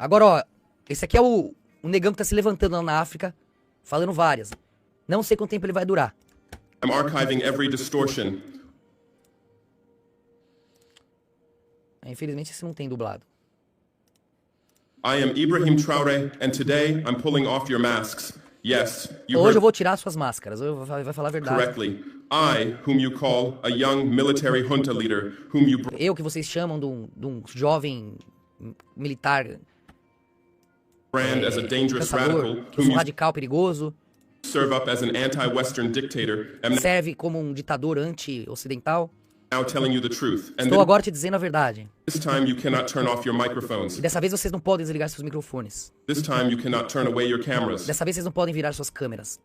Agora, ó, esse aqui é o negão que tá se levantando lá na África, falando várias. Não sei quanto tempo ele vai durar. I'm archiving every distortion. Infelizmente, esse não tem dublado. I am Ibrahim Traore, and today I'm pulling off your masks. Yes, you Hoje eu heard vou tirar suas máscaras, vai falar a verdade. correctly. I, whom you call a young military junta leader, whom you Eu que vocês chamam de um jovem militar brand as a dangerous radical, caçador, que eu sou whom you radical, perigoso, serve up as an anti-Western dictator, am serve como um ditador anti-ocidental. now telling you the truth. And Estou agora te dizendo a verdade. this time you cannot turn off your microphones. E dessa vez vocês não podem desligar seus microfones. This time you cannot turn away your cameras. Dessa vez vocês não podem virar suas câmeras.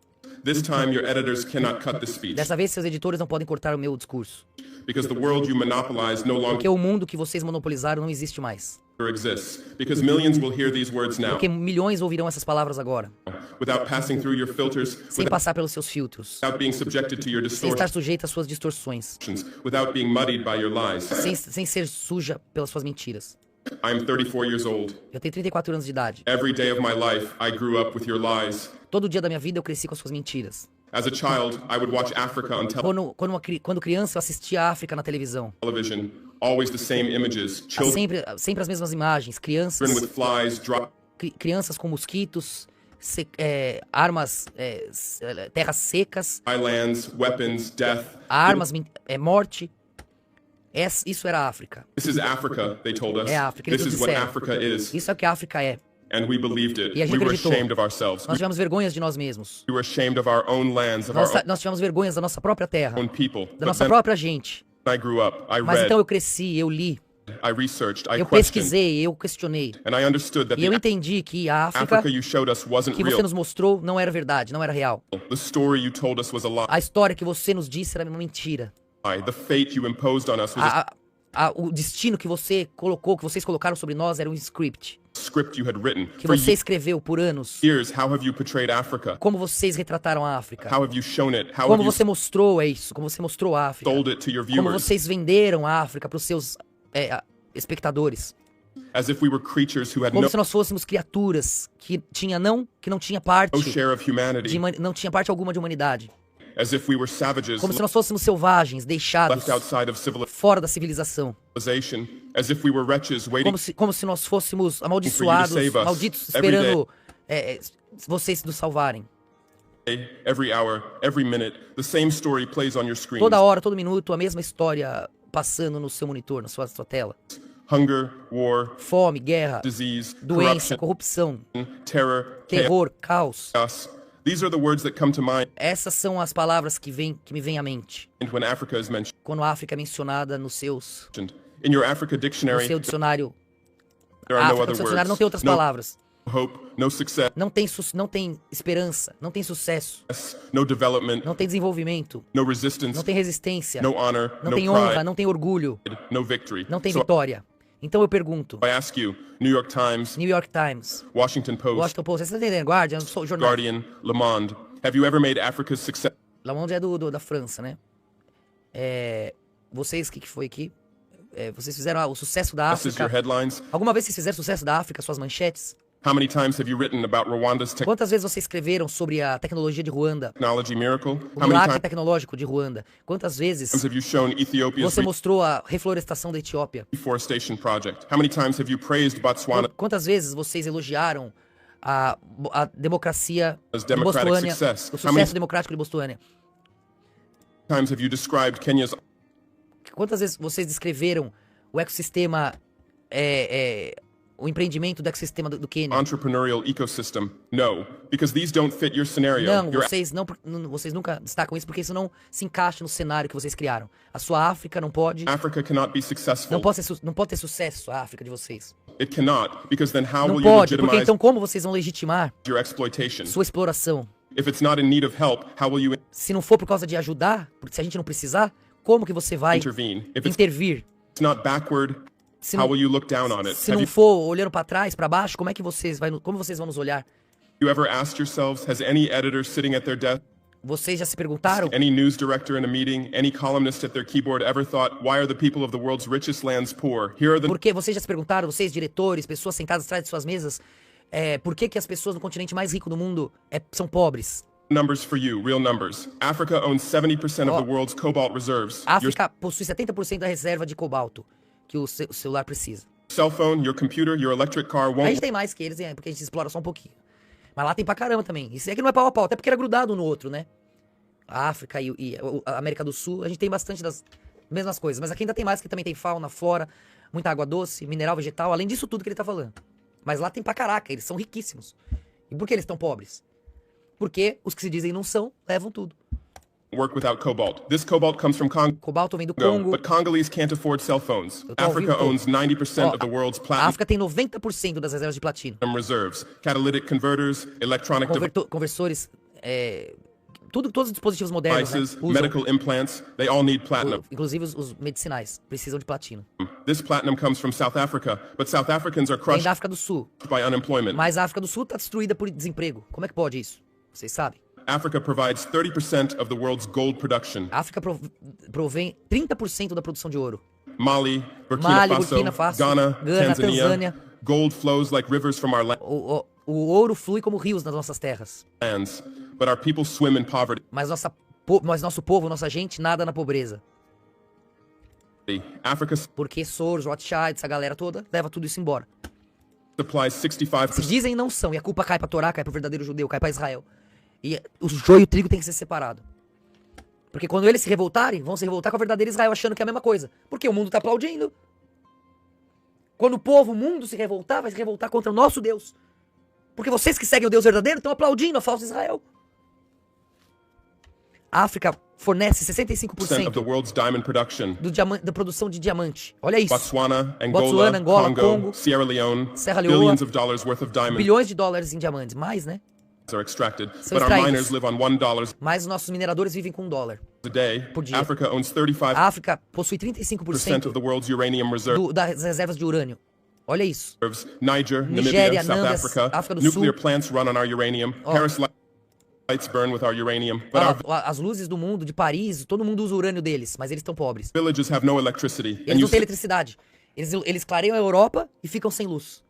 This time your editors cannot cut the speech. Dessa vez seus editores não podem cortar o meu discurso. Because the world you monopolize no longer Porque o mundo que vocês monopolizaram não existe mais. exists. Because millions will hear these words now, Porque milhões ouvirão essas palavras agora, without passing through your filters, sem passar pelos seus filtros, without being subjected to your sem estar distortions, sujeita às suas distorções, without being muddied by your lies. sem ser suja pelas suas mentiras. I'm 34 years old. Eu tenho 34 anos de idade. Every day of my life, I grew up with your lies. Todo dia da minha vida eu cresci com as suas mentiras. As a child, I would watch Africa on Quando criança eu assistia a África na televisão. television, always the same images, children Sempre as mesmas imagens. Crianças, with flies, crianças com mosquitos, armas, terras secas, dry lands, weapons, death. armas, morte. Isso era a África. This is Africa, they told us. É a África. Eles This nos is what disseram. Africa is. Isso é o que a África é. And we believed it. E a gente We were acreditou. ashamed of ourselves. Nós tivemos vergonhas de nós mesmos. We were ashamed of our own lands, of our Nós tivemos vergonhas da nossa própria terra, own people. da But nossa then própria gente. I grew up, I Mas read, então eu cresci, eu li, I researched, I eu questioned, pesquisei, eu questionei. and I understood that E eu the entendi que a África Africa you showed us wasn't que você real. nos mostrou não era verdade, não era real. The story you told us was a lie. A história que você nos disse era uma mentira. The fate you imposed on us was a O destino que você colocou, que vocês colocaram sobre nós era um script script you had written. que For você escreveu por anos. years, how have you portrayed Africa? Como vocês retrataram a África? How have you shown it? How Como have you você mostrou isso? Como você mostrou a África? sold it to your Como viewers? vocês venderam a África para os seus espectadores? As if we were creatures who had Como no se nós fôssemos criaturas que não tinha parte share of humanity. não tinha parte alguma de humanidade. As if we were savages Como se nós fôssemos selvagens, deixados left outside of fora da civilização. civilization. As if we were wretches waiting Como se nós fôssemos amaldiçoados, save us malditos, every day. esperando vocês nos salvarem. every hour, every minute. The same story plays on your screen. Toda hora, todo minuto, a mesma história passando no seu monitor, na sua tela. Hunger, war, Fome, guerra, disease, doença, corruption, corrupção, terror, terror, caos. chaos. These are the words that come to mind Essas são as palavras que me vêm à mente when Africa is mentioned. quando a África é mencionada no In your Africa dictionary, seu dicionário. there are no África, other no seu dicionário não words. tem outras No palavras. hope, no success, Não tem esperança, não tem sucesso, no development, não tem desenvolvimento, no resistance, não tem resistência, no honor, não no tem honra, pride, não tem orgulho, no victory. não tem So vitória. Então eu pergunto, I ask you, New York Times, New York Times, Washington Post, Washington Post, você tá entendendo? Guardian, jornal. Guardian, Le Monde, have you ever made Africa's success Le Monde é da França, né? Vocês, o que foi aqui? Vocês fizeram o sucesso da as your África. headlines? Alguma vez vocês fizeram sucesso da África, suas manchetes? How many times have you written about Rwanda's Quantas vezes vocês escreveram sobre a tecnologia de Ruanda? technology miracle? O How many milagre times tecnológico de Ruanda? Quantas vezes have you shown Ethiopia's você mostrou a reflorestação da Etiópia? reforestation project? How many times have you praised Botswana Quantas vezes vocês elogiaram a democracia as de democratic Botswana, success? o How many sucesso democrático de Botswana? times have you described Kenya's Quantas vezes vocês descreveram o ecossistema, o empreendimento do ecossistema do Quênia? entrepreneurial ecosystem? No, because these don't fit your scenario. Não, Your vocês nunca destacam isso porque isso não se encaixa no cenário que vocês criaram. A sua África não pode, Africa cannot be successful. não pode ter sucesso, a África de vocês. It cannot, because then how Não will you pode, porque legitimize então como vocês vão legitimar your exploitation? sua exploração? If it's not in need of help, how will you Se não for por causa de ajudar, porque se a gente não precisar, como que você vai intervene? If it's intervir? not backward, Se how não, will you look down on it? se Have não for olhando pra trás, pra baixo, como vocês vão nos olhar? you ever asked yourselves, has any editor sitting at their desk Vocês já se perguntaram? Any news director in a meeting, any columnist at their keyboard ever thought, why are the people of the world's richest lands poor? Here are the Porque vocês já se perguntaram, vocês, diretores, pessoas sentadas atrás de suas mesas, por que que as pessoas no continente mais rico do mundo são pobres? numbers for you, real numbers. Africa owns 70% of Ó. the world's cobalt reserves. A Your África possui 70% da reserva de cobalto que o celular precisa. cell phone, your computer, your electric car A won't gente tem mais que eles, porque a gente explora só um pouquinho. Mas lá tem pra caramba também. Isso é que não é pau a pau, até porque era grudado um no outro, né? A África e a América do Sul, a gente tem bastante das mesmas coisas. Mas aqui ainda tem mais, que também tem fauna, flora, muita água doce, mineral, vegetal, além disso tudo que ele tá falando. Mas lá tem pra caraca, eles são riquíssimos. E por que eles estão pobres? Porque os que se dizem não são, levam tudo. work without cobalt. This cobalt comes from Congo, Cobalto vem do Congo. but Congolese can't afford cell phones. Eu tô ao vivo Africa todo. owns 90% Ó, of the world's A platinum África tem 90% das reservas de platino. reserves. Catalytic converters, electronic Conversores, todos os dispositivos modernos, né, devices, usam, medical implants, they all need platinum. inclusive os medicinais, precisam de platino. This platinum comes from South Africa, but South Africans are Vem crushed da África do Sul. by unemployment. Mas a África do Sul está destruída por desemprego. Como é que pode isso? Vocês sabem? Africa provides 30% of the world's gold production. A África provém 30% da produção de ouro. Mali, Mali, Burkina Burkina Faso, Faso, Ghana, Ghana, Tanzania. Tanzânia. Gold flows like rivers from our O ouro flui como rios nas nossas terras. lands, but our people swim in poverty. Mas nosso povo, nossa gente, nada na pobreza. Africa Porque Soros, Rothschild, essa galera toda, leva tudo isso embora. supplies Se 65% dizem não são, e a culpa cai pra Torá, cai pro verdadeiro judeu, cai pra Israel. E o joio e o trigo tem que ser separado. Porque quando eles se revoltarem, vão se revoltar com a verdadeira Israel, achando que é a mesma coisa. Porque o mundo tá aplaudindo. Quando o mundo se revoltar, vai se revoltar contra o nosso Deus. Porque vocês que seguem o Deus verdadeiro estão aplaudindo a falsa Israel. A África fornece of the 65% world's diamond production. da produção de diamante. Olha isso. Botswana, Botswana, Angola, Congo, Congo, Sierra Leone, Serra Leoa, billions of dollars worth of diamonds Bilhões de dólares em diamantes. Mais, né? are extracted, São but our extraídos. miners live on $1 Mas os nossos mineradores vivem com $1. a day. Por dia. Africa owns 35% A África possui of 35% the world's uranium reserves. das reservas de urânio. Olha isso. Niger, Nigéria, Namibia, South Namias, Africa. África do Nuclear Sul. plants run on our uranium. Paris lights burn with our uranium. But our As luzes do mundo, de Paris, todo mundo usa o urânio deles, mas eles estão pobres. villages have no electricity. Eles não têm eletricidade. Eles clareiam a Europa e ficam sem luz.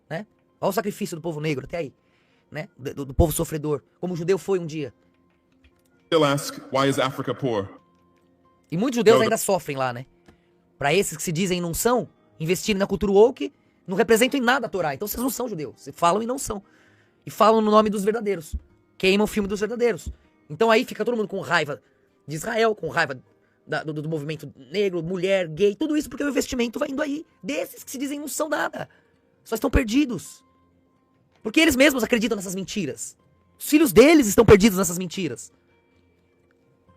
Né? Olha o sacrifício do povo negro até aí. Né? Do povo sofredor. Como o judeu foi um dia. still ask, why is Africa poor? E muitos judeus Não, ainda sofrem lá, né? Pra esses que se dizem não são, investirem na cultura woke, não representam em nada a Torá. Então vocês não são judeus. Vocês falam e não são. E falam no nome dos verdadeiros. Queimam o filme dos verdadeiros. Então aí fica todo mundo com raiva de Israel, com raiva do movimento negro, mulher, gay, tudo isso porque o investimento vai indo aí desses que se dizem não são nada. Só estão perdidos. Porque eles mesmos acreditam nessas mentiras. Os filhos deles estão perdidos nessas mentiras.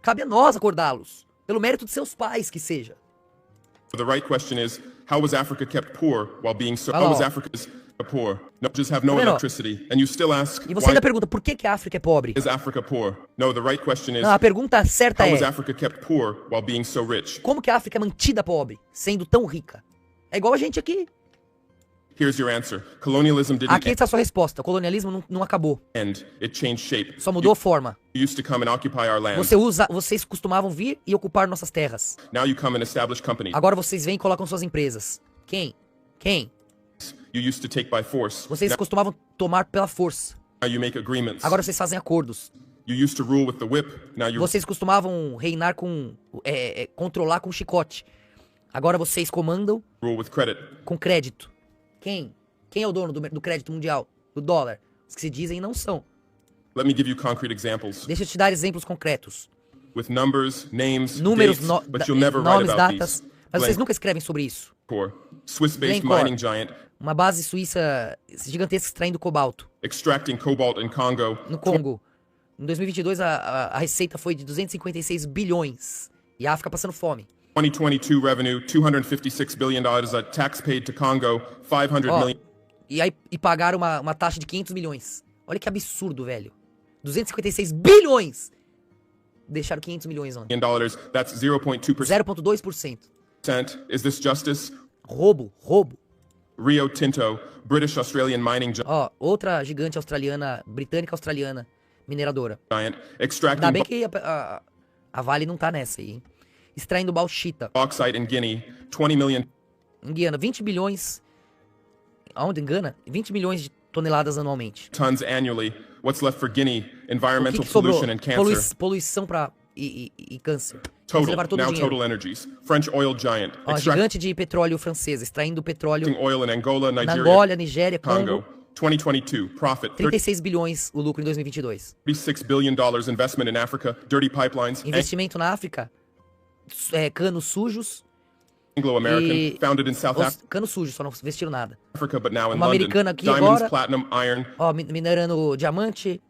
Cabe a nós acordá-los. Pelo mérito de seus pais, que seja. The right question is, how was Africa kept poor while being so? Hello. How was Africa poor? No, just have no Bueno. electricity, and you still ask, E você why ainda pergunta, por que a África é pobre? is Africa poor? No, the right question is, Não, a pergunta certa how was é, Africa kept poor while being so rich? como que a África é mantida pobre, sendo tão rica? É igual a gente aqui. Here's your answer. Colonialism didn't Aqui está a sua resposta. O colonialismo não acabou. end; it changed shape. Só mudou a forma. You used to come and occupy our land. Vocês costumavam vir e ocupar nossas terras. Now you come and establish companies. Agora vocês vêm e colocam suas empresas. Quem? You used to take by force. Vocês costumavam tomar pela força. Now you make agreements. Agora vocês fazem acordos. You used to rule with the whip. Now you Vocês costumavam reinar controlar com chicote. Agora vocês comandam rule with credit. com crédito. Quem? Quem é o dono do crédito mundial? Do dólar? Os que se dizem não são. Let me give you concrete examples Deixa eu te dar exemplos concretos. with numbers, names, Números, dates, but you'll never write nomes, about datas. these. Mas vocês nunca escrevem sobre isso. Glencore, Swiss-based Glencore. mining giant, Uma base suíça gigantesca extraindo cobalto extracting cobalt in Congo. no Congo. Em 2022, a receita foi de 256 bilhões. E a África passando fome. 2022 revenue, $256 billion. Tax paid to Congo, 500 Ó, million. e pagaram uma taxa de 500 milhões. Olha que absurdo, velho. 256 bilhões! Deixaram 500 milhões ontem. Dollars. That's 0.2%. 0,2%. Is this justice? Roubo. Rio Tinto, British Australian mining giant, Ó, outra gigante australiana, britânica australiana, mineradora. giant, Ainda extracting bem que a Vale não tá nessa aí, hein? Extraindo bauxita. bauxite in Guinea, 20 million Em Guiana, 20 bilhões... Aonde? Em Gana? 20 milhões de toneladas anualmente. tons annually. What's left for Guinea? O que, Environmental que sobrou? pollution and cancer. Poluição e câncer. Eles Total, levaram todo o now dinheiro. Total Energies. French oil giant, Ó, extracting gigante de petróleo francesa, extraindo petróleo oil in Angola, na Nigeria, Angola, Nigéria, Congo. Congo. 2022, profit 36 bilhões o lucro em 2022. $36 billion investment in Africa, dirty pipelines, Investimento na África, canos sujos, Anglo-American, E- founded in South canos sujos, só não investiram nada. Africa, but now in Uma London. americana aqui Diamonds, agora. platinum, iron, Ó, minerando diamante,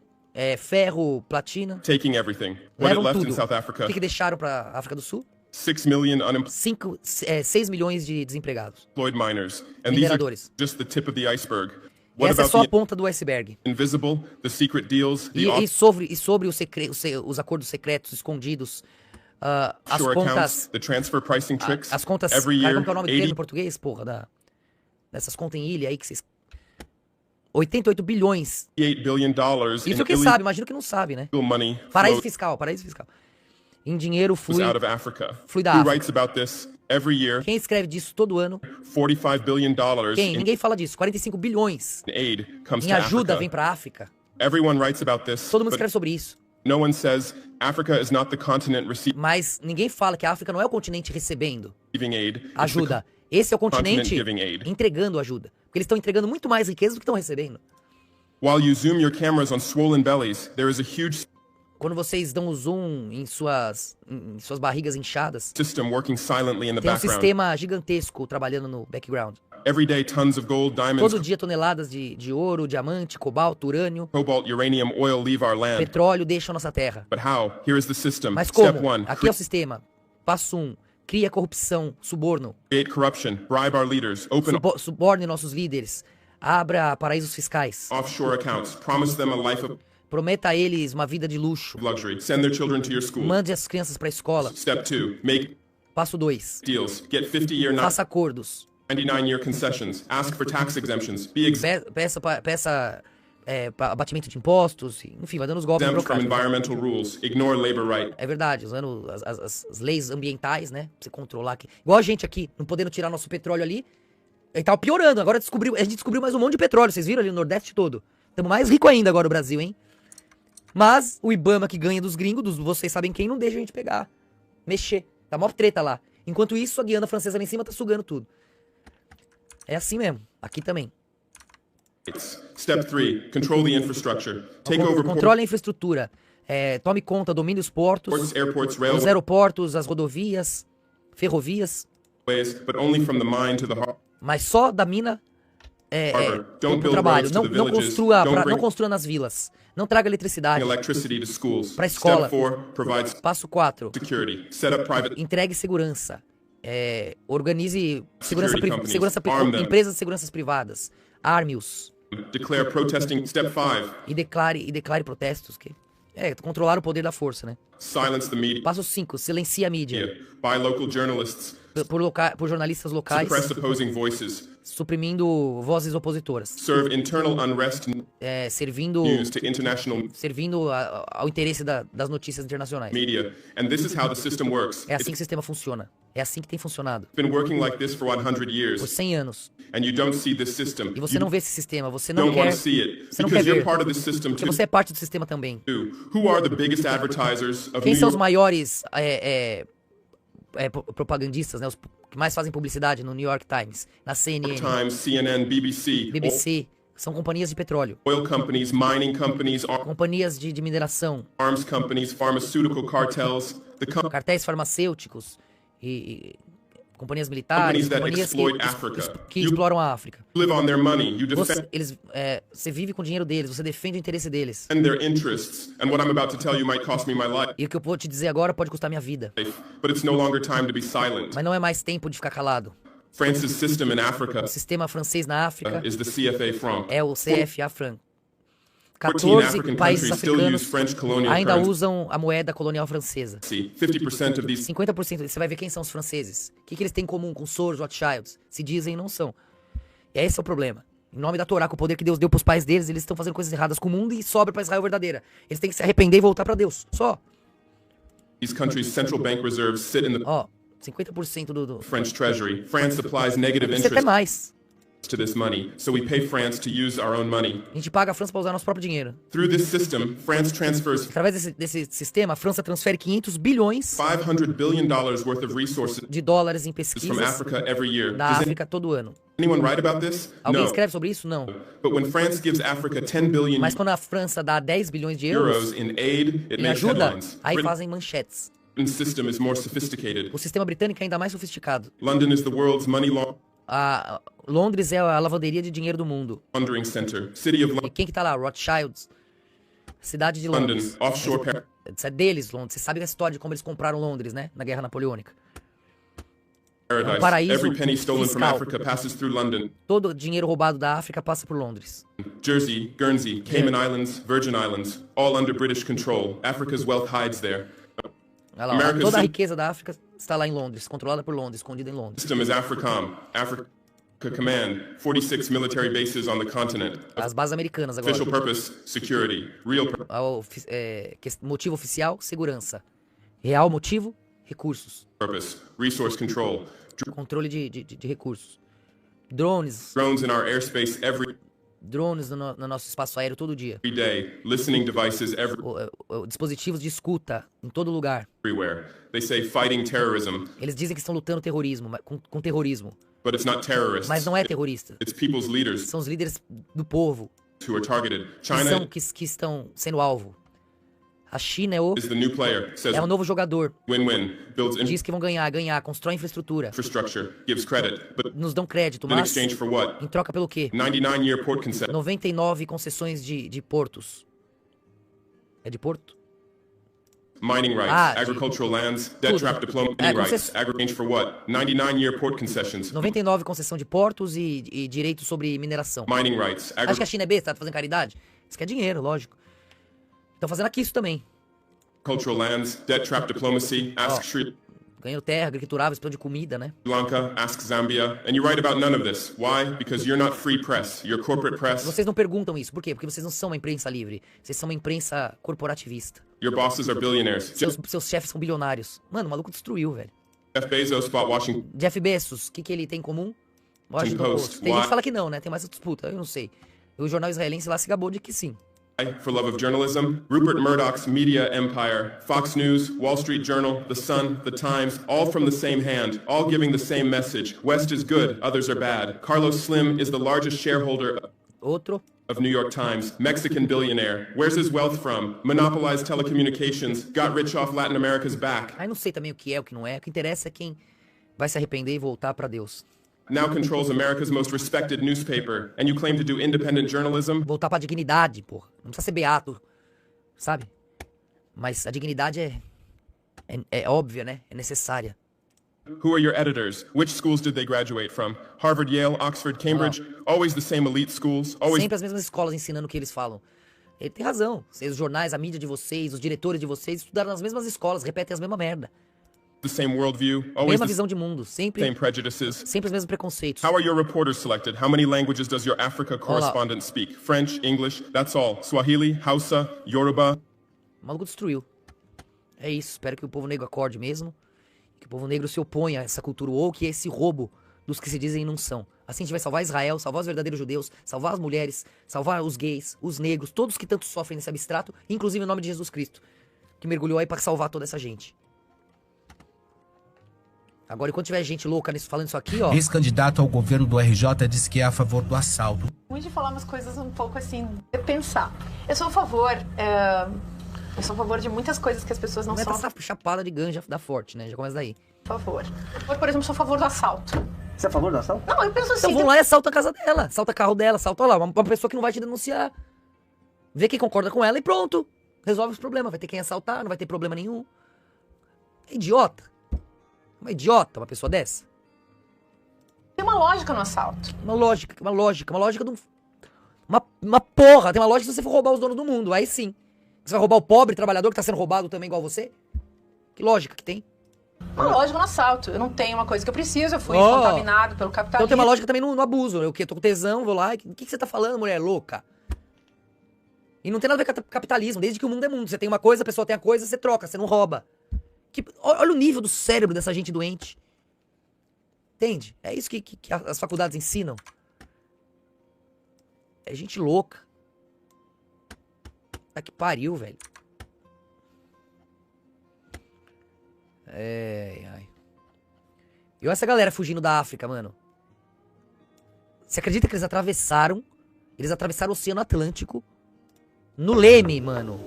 ferro, platina. taking everything. What it Levam left in tudo. South O Africa, que deixaram pra África do Sul? 6 million unemployed 6 milhões de desempregados. miners. And these are Mineradores. just the tip of the iceberg. E What essa é about só a the ponta do iceberg. invisible, the secret deals, the E sobre os acordos secretos escondidos, as offshore accounts, contas... the transfer pricing tricks? As contas... Every Cara, year, como que é o nome do termo em 80 português, porra? Dessas contas em ilha aí que vocês... 88 bilhões. billion Isso in que sabe, imagino que não sabe, né? illegal money Paraíso flows fiscal, paraíso fiscal. Em dinheiro flui... out of Africa. Flui da Who África. writes about this every year? Quem escreve disso todo ano? 45 billion Quem? in Ninguém fala disso. 45 bilhões aid comes em to ajuda Africa. vem pra África. Everyone writes about this, Todo mundo but escreve sobre isso. no one says Africa is not the continent Mas ninguém fala que a África não é o continente recebendo receiving aid. It's the ajuda. Esse é o continent continente giving aid. entregando ajuda. Porque eles estão entregando muito mais riqueza do que estão recebendo. While you zoom your cameras on swollen bellies, there is a huge Quando vocês dão o zoom em suas barrigas inchadas, system working silently in the tem um background. sistema gigantesco trabalhando no background. Every day, tons of gold, diamonds, Todo dia toneladas de ouro, diamante, cobalto, urânio, cobalt, uranium, oil leave our land. petróleo deixam nossa terra. But how? Here is the system. Mas Step como? 1. Aqui é o sistema. Passo 1. Cria corrupção, suborno. Create corruption. Bribe our leaders. Open Suborne nossos líderes. Abra paraísos fiscais. offshore accounts. Promise them a life of Prometa a eles uma vida de luxo. luxury. Send their children to your school. Mande as crianças para a escola. Step 2. Make Passo 2. deals. Get 50-year, Faça acordos. 99-year concessions. Ask for tax exemptions. Be Peça abatimento de impostos. Enfim, vai dando os golpes exempt from burocráticos. environmental rules. Ignore labor right. É verdade, usando as leis ambientais, né? Pra você controlar aqui. Igual a gente aqui, não podendo tirar nosso petróleo ali. Ele tava piorando. Agora a gente descobriu mais um monte de petróleo. Vocês viram ali no Nordeste todo. Estamos mais rico ainda agora o Brasil, hein? Mas o Ibama que ganha dos gringos, vocês sabem quem, não deixa a gente pegar. Mexer. Tá mó treta lá. Enquanto isso, a Guiana Francesa lá em cima tá sugando tudo. É assim mesmo. Aqui também. Step 3. Control the infrastructure. Take over Controle a infraestrutura. Tome conta, domine os portos, ports, airports, os railways, aeroportos, as rodovias, ferrovias. but only from the mine to the Mas só da mina harbor. Don't pro build trabalho. roads to Não, the não, villages. não Don't construa nas vilas. Não traga eletricidade. bring electricity to schools. Pra escola. Step 4. Provide Passo 4. security. Set up private Entregue segurança. Organize Security companies. Arm them. empresas de seguranças privadas. Arme-os. declare protesting. Step 5. E declare protestos. Controlar o poder da força, né? Silence the media. Passo 5. Silencia a mídia. Buy local journalists. Por jornalistas locais, Suppress opposing voices. suprimindo vozes opositoras. Serve internal unrest Servindo news to international ao interesse das notícias internacionais. media. And this is how the system works. É assim que o sistema funciona. É assim que tem funcionado. It's been working like this for 100 Por years. 100 anos. And you don't see this system. E você You não vê esse sistema. Você não don't want quer... to see it. Você não Because quer you're ver. part of the system Porque too. você é parte do sistema também. Who are the biggest advertisers of Quem New são os York maiores propagandistas, né? Os que mais fazem publicidade no New York Times, na CNN, Times, CNN, BBC, BBC. São companhias de petróleo. oil companies, mining companies, Companhias de mineração. arms companies, pharmaceutical cartels, the Cartéis farmacêuticos. E companhias militares. Companies that Companhias exploit Africa. que You- exploram a África. live on their money. You Você, defend você vive com o dinheiro deles. Você defende o interesse deles. their interests. And what I'm about to tell you might cost me my life. E o que eu vou te dizer agora pode custar minha vida. But it's no longer time to be silent. Mas não é mais tempo de ficar calado. France's system in Africa O sistema francês na África is the CFA franc. é o CFA-Franc. 14 14 African países countries still use africanos French colonial ainda currency. usam a moeda colonial francesa. 50% of these 50%, você vai ver quem são os franceses. O que eles têm em comum com os Soros, Rothschilds? Se dizem, não são. E esse é o problema. Em nome da Torá, com o poder que Deus deu pros pais deles, eles estão fazendo coisas erradas com o mundo e sobra pra Israel verdadeira. Eles têm que se arrepender e voltar pra Deus. Só. These countries' central bank reserves sit in the Ó, 50% do... French treasury. France supplies negative Isso é até interest mais. to this money, so we pay France to use our own money. A gente paga a França pra usar nosso próprio dinheiro. Through this system, France transfers Através desse sistema, a França transfere 500 bilhões $500 billion worth of resources de dólares em from pesquisas Africa every year. da Does África todo ano. anyone write about this? Alguém No. escreve sobre isso? Não. But when France gives Africa 10 billion Mas quando a França dá 10 bilhões de euros euros in aid, it em makes ajuda, headlines. aí fazem manchetes. Britain's system is more sophisticated. O sistema britânico é ainda mais sofisticado. London is the world's money Londres é a lavanderia de dinheiro do mundo. laundering center. City of E quem que tá lá? Rothschilds. Cidade de London, Londres. offshore Isso é deles, Londres. Você sabe a história de como eles compraram Londres, né? Na Guerra Napoleônica. paradise. paraíso Every penny stolen from fiscal. Africa passes through London. Todo o dinheiro roubado da África passa por Londres. Jersey, Guernsey, Cayman Islands, Virgin Islands, all under British control. Africa's wealth hides there. Olha lá, America's toda a sim- riqueza da África está lá em Londres, controlada por Londres, escondida em Londres. System is AFRICOM, Africa Command, 46 military bases on the continent. As bases americanas agora. Official purpose, security. Real Motivo oficial, segurança. Real motivo, recursos. purpose, resource control. Controle de recursos. Drones. Drones in our airspace every Drones no nosso espaço aéreo todo dia. day. Listening devices Dispositivos de escuta em todo lugar. everywhere. They say fighting terrorism, Eles dizem que estão lutando terrorismo, com terrorismo. but it's not terrorists. Mas não é terrorista. It's people's leaders São os líderes do povo who are targeted. que estão sendo alvo. A China is the new player. Says é o novo jogador. win-win. Builds Diz que vão ganhar, constrói infraestrutura. infrastructure, gives credit, but Nos dão crédito, in mas exchange for what? em troca pelo quê? 99-year port concession. 99 concessões de portos. É de porto? Mining rights, Ah, de- agricultural lands, debt tudo. trap diplomacy É, rights, exchange for what? 99-year port concessions. 99 concessão de portos e direitos sobre mineração. Mining rights, Acho que a China é besta, tá fazendo caridade? Isso quer dinheiro, lógico. Estão fazendo aqui isso também. agricultural lands, debt trap diplomacy, ask Sri Ganhando terra, agriculturável, explosão de comida, né? Lanka, ask Zambia, and you write about none of this. Why? Because you're not free press. You're corporate press. Vocês não perguntam isso. Por quê? Porque vocês não são uma imprensa livre. Vocês são uma imprensa corporativista. Your bosses are billionaires. Seus chefes são bilionários. Mano, o maluco destruiu, velho. Jeff Bezos bought Washington Jeff Bezos, o que ele tem em comum? Washington Post. Post. Tem gente Why? que fala que não, né? Tem mais disputa, eu não sei. O jornal israelense lá se gabou de que sim. for love of journalism. Rupert Murdoch's media empire. Fox News, Wall Street Journal, The Sun, The Times, all from the same hand, all giving the same message. West is good, others are bad. Carlos Slim is the largest shareholder Outro. of New York Times, Mexican billionaire. Where's his wealth from? Monopolized telecommunications, got rich off Latin America's back. Aí não sei também o que é, o que não é. O que interessa é quem vai se arrepender e voltar pra Deus. Now controls America's most respected newspaper, and you claim to do independent journalism? Voltar pra dignidade, porra. Não precisa ser beato, sabe? Mas a dignidade é óbvia, né? É necessária. Who are your editors? Which schools did they graduate from? Harvard, Yale, Oxford, Cambridge? Always the same elite schools? Always Sempre as mesmas escolas ensinando o que eles falam. Ele tem razão. Os jornais, a mídia de vocês, os diretores de vocês estudaram nas mesmas escolas, repetem as mesmas merda. the same worldview? Always Mesma the visão de mundo, sempre same prejudices? os mesmos preconceitos. How are your reporters selected? How many languages does your Africa correspondent speak? French, English, that's all. Swahili, Hausa, Yoruba? O maluco destruiu. É isso, espero que o povo negro acorde mesmo. Que o povo negro se oponha a essa cultura woke e a esse roubo dos que se dizem não são. Assim a gente vai salvar Israel, salvar os verdadeiros judeus, salvar as mulheres, salvar os gays, os negros, todos que tanto sofrem nesse abstrato, inclusive em nome de Jesus Cristo, que mergulhou aí pra salvar toda essa gente. Agora, enquanto tiver gente louca falando isso aqui, ó... Ex-candidato ao governo do RJ diz que é a favor do assalto. Muito de falar umas coisas um pouco assim, de pensar. Eu sou a favor, de muitas coisas que as pessoas não Não é são pra essa chapada de ganja da Forte, né? Já começa daí. a favor. Eu, por exemplo, sou a favor do assalto. Você é a favor do assalto? Não, eu penso assim... Então vão lá e assalta a casa dela, assalta o carro dela, assalta lá, uma pessoa que não vai te denunciar. Vê quem concorda com ela e pronto. Resolve os problemas, vai ter quem assaltar, não vai ter problema nenhum. É idiota. Uma idiota, uma pessoa dessa. Tem uma lógica no assalto. Uma lógica de um... Uma porra, tem uma lógica se você for roubar os donos do mundo, aí sim. Você vai roubar o pobre trabalhador que tá sendo roubado também igual você? Que lógica que tem? Uma lógica no assalto. Eu não tenho uma coisa que eu preciso, eu fui Oh. contaminado pelo Então capitalismo. tem uma lógica também no abuso. Eu tô com tesão, vou lá. O que você tá falando, mulher louca? E não tem nada a ver com capitalismo. Desde que o mundo é mundo. Você tem uma coisa, a pessoa tem a coisa, você troca, você não rouba. Olha o nível do cérebro dessa gente doente. Entende? É isso que as faculdades ensinam. É gente louca. Tá que pariu, velho. Ai. E olha essa galera fugindo da África, mano. Você acredita que eles atravessaram o Oceano Atlântico no leme, mano?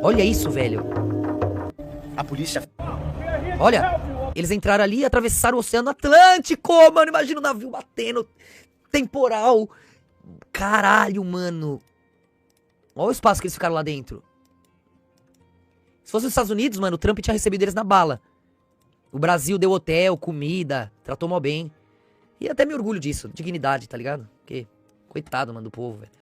Olha isso, velho. A polícia... Olha, eles entraram ali e atravessaram o Oceano Atlântico, mano. Imagina o navio batendo, temporal. Caralho, mano. Olha o espaço que eles ficaram lá dentro. Se fosse os Estados Unidos, mano, o Trump tinha recebido eles na bala. O Brasil deu hotel, comida, tratou mó bem. E até me orgulho disso, dignidade, tá ligado? Porque, coitado, mano, do povo, velho.